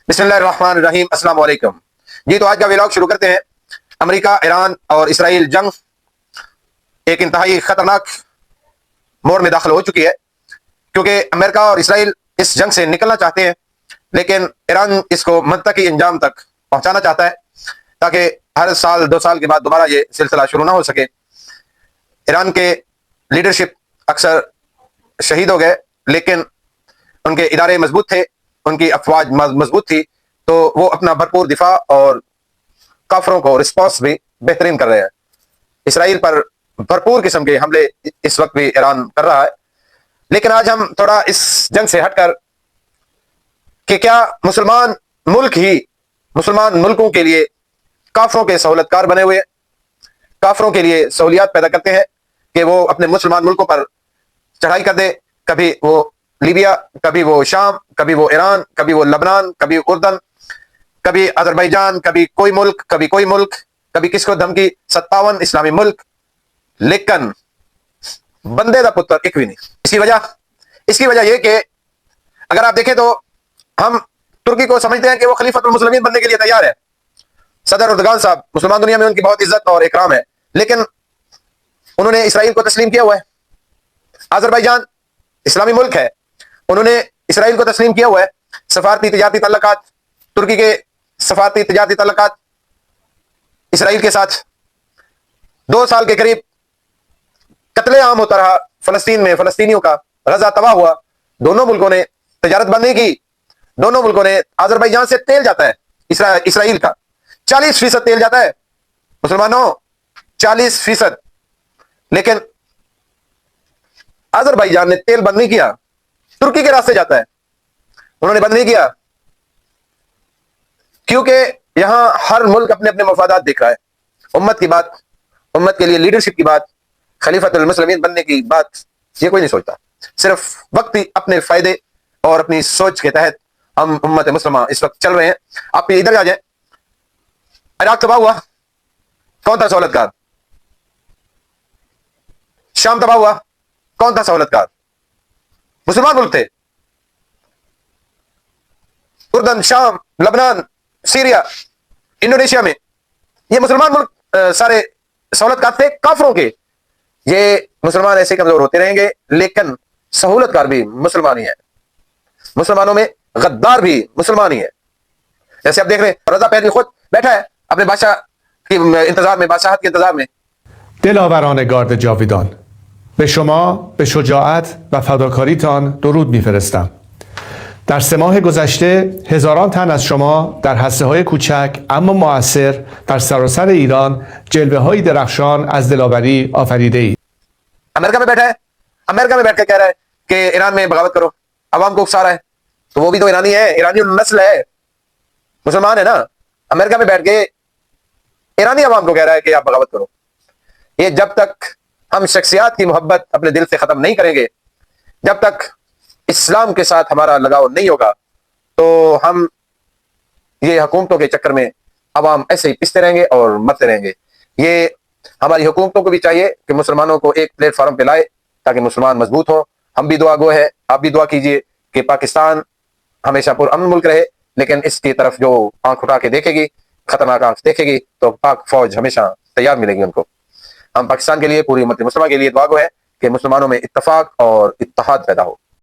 बिस्मिल्लाहिर्रहमानिर्रहीम। अस्सलाम वालेकुम जी। तो आज का व्लॉग शुरू करते हैं। अमेरिका, ईरान और इसराइल जंग एक इंतहाई खतरनाक मोड़ में दाखिल हो चुकी है, क्योंकि अमेरिका और इसराइल इस जंग से निकलना चाहते हैं, लेकिन ईरान इसको मंतकी इंजाम तक पहुंचाना चाहता है ताकि हर साल 2 साल के बाद दोबारा ये सिलसिला शुरू ना हो सके। ईरान के लीडरशिप अक्सर शहीद हो गए, लेकिन उनके इदारे मजबूत थे, उनकी अफवाज मजबूत थी, तो वो अपना भरपूर दिफा और काफरों को रिस्पॉन्स भी बेहतरीन कर रहे हैं। इसराइल पर भरपूर किस्म के हमले इस वक्त भी ईरान कर रहा है। लेकिन आज हम थोड़ा इस जंग से हटकर कि क्या मुसलमान मुल्कों के लिए काफरों के सहूलतकार बने हुए, काफरों के लिए सहूलियात पैदा करते हैं कि वो अपने मुसलमान मुल्कों पर चढ़ाई कर दे। कभी वो लीबिया, कभी वो शाम, कभी वो ईरान, कभी वो लबनान, कभी उर्दन, कभी अजरबैजान, कभी कोई मुल्क, कभी किसको धमकी 57 इस्लामी मुल्क, लेकिन बंदे दा पुत्र एक भी नहीं। इसकी वजह यह कि अगर आप देखें तो हम तुर्की को समझते हैं कि वो खलीफतुल मुस्लिमीन बनने के लिए तैयार है। सदर उर्दगान साहब, मुसलमान दुनिया में उनकी बहुत इज्जत और इकराम है, लेकिन उन्होंने इसराइल को तस्लीम किया हुआ है। अजरबैजान इस्लामी मुल्क है, उन्होंने इसराइल को तस्लीम किया हुआ है। सफारती तिजारती तल्लुकात, तुर्की के सफारती तिजारती तल्लुकात इसराइल के साथ 2 साल के करीब कत्लेआम होता रहा फलस्तीन में, फलस्तीनियों का गजा तबाह हुआ। दोनों मुल्कों ने तजारत बंद नहीं की। दोनों मुल्कों ने, अजरबैजान से तेल जाता है इसराइल का 40% तेल जाता है मुसलमानों, 40%। लेकिन अजरबैजान ने तेल बंद नहीं किया, तुर्की के रास्ते जाता है, उन्होंने बंद नहीं किया, क्योंकि यहां हर मुल्क अपने अपने मफादात देख रहा है। उम्मत की बात, उम्मत के लिए लीडरशिप की बात, खलीफतुल मुस्लिमीन बनने की बात, ये कोई नहीं सोचता। सिर्फ वक्ती अपने फायदे और अपनी सोच के तहत हम उम्मत मुस्लिमा इस वक्त चल रहे हैं। आप इधर आ जाए, इराक तबाह हुआ, कौन था सहूलतकार? शाम तबाह हुआ, कौन था सहूलतकार? मुसलमान मुल्क थे। उर्दन, शाम, लबनान, सीरिया, इंडोनेशिया में ये मुसलमान मुल्क सारे सहूलतकार थे काफरों के। ये मुसलमान ऐसे कमजोर होते रहेंगे, लेकिन सहूलतकार भी मुसलमान ही है। मुसलमानों में गद्दार भी मुसलमान ही है। जैसे आप देख रहे हैं, रजा पहलवी खुद बैठा है अपने बादशाह के इंतजार में, बादशाहत के इंतजार में। دلاوران گارد جاویدان، به شما به شجاعت و فداکاریتان درود میفرستم. در 3 ماه گذشته هزاران تن از شما در هسته‌های کوچک اما مؤثر در سراسر ایران جلوه‌های درخشان از دلاوری آفریده اید. अमेरिका में बैठा है, अमेरिका में बैठ के कह रहा है कि ईरान में बगावत करो, अवाम को उकसा रहा है। तो वो भी तो ईरानी है, ईरानी नस्ल है, मुसलमान है ना। अमेरिका में बैठ के ईरानी अवाम को कह रहा है कि आप बगावत करो। ये जब तक हम शख्सियात की मोहब्बत अपने दिल से खत्म नहीं करेंगे, जब तक इस्लाम के साथ हमारा लगाव नहीं होगा, तो हम ये हुकूमतों के चक्कर में अवाम ऐसे ही पिसते रहेंगे और मरते रहेंगे। ये हमारी हुकूमतों को भी चाहिए कि मुसलमानों को एक प्लेटफॉर्म पे लाए ताकि मुसलमान मजबूत हो। हम भी दुआ गो है, आप भी दुआ कीजिए कि पाकिस्तान हमेशा पुरअमन मुल्क रहे, लेकिन इसकी तरफ जो आंख उठा के देखेगी, खतरनाक आंख देखेगी, तो पाक फौज हमेशा तैयार मिलेगी उनको। हम पाकिस्तान के लिए, पूरी उम्मत मुस्लिमा के लिए दुआ गो है कि मुसलमानों में इत्तफाक और इत्तेहाद पैदा हो।